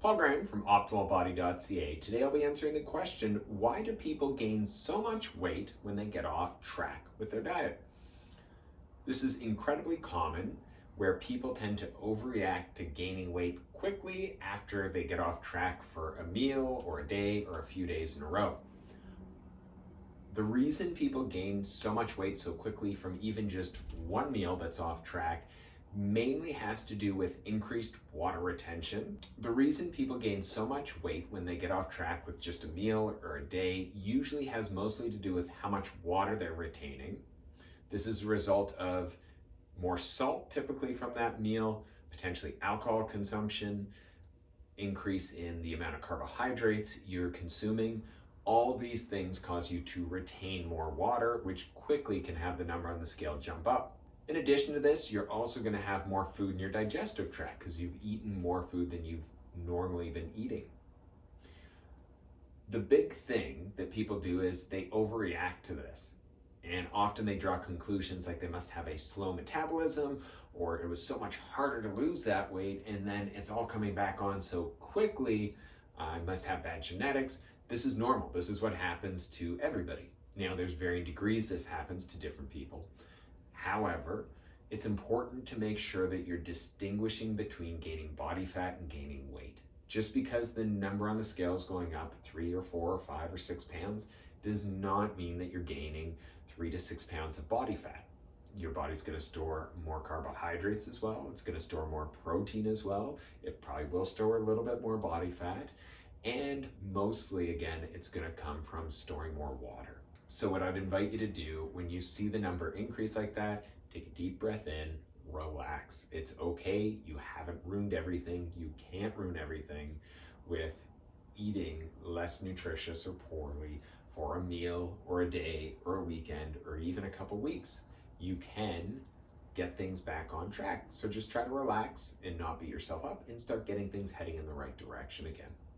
Paul Graham from OptimalBody.ca. Today I'll be answering the question, why do people gain so much weight when they get off track with their diet? This is incredibly common where people tend to overreact to gaining weight quickly after they get off track for a meal or a day or a few days in a row. The reason people gain so much weight so quickly from even just one meal that's off track mainly has to do with increased water retention. The reason people gain so much weight when they get off track with just a meal or a day usually has mostly to do with how much water they're retaining. This is a result of more salt typically from that meal, potentially alcohol consumption, increase in the amount of carbohydrates you're consuming. All these things cause you to retain more water, which quickly can have the number on the scale jump up. In addition to this, you're also going to have more food in your digestive tract because you've eaten more food than you've normally been eating. The big thing that people do is they overreact to this. And often they draw conclusions like they must have a slow metabolism, or it was so much harder to lose that weight, and then it's all coming back on so quickly. I must have bad genetics. This is normal. This is what happens to everybody. Now, there's varying degrees this happens to different people. However, it's important to make sure that you're distinguishing between gaining body fat and gaining weight. Just because the number on the scale is going up 3 or 4 or 5 or 6 pounds does not mean that you're gaining 3 to 6 pounds of body fat. Your body's going to store more carbohydrates as well. It's going to store more protein as well. It probably will store a little bit more body fat. And mostly, again, it's going to come from storing more water. So what I'd invite you to do when you see the number increase like that, take a deep breath in, relax. It's okay. You haven't ruined everything. You can't ruin everything with eating less nutritious or poorly for a meal or a day or a weekend or even a couple weeks. You can get things back on track. So just try to relax and not beat yourself up and start getting things heading in the right direction again.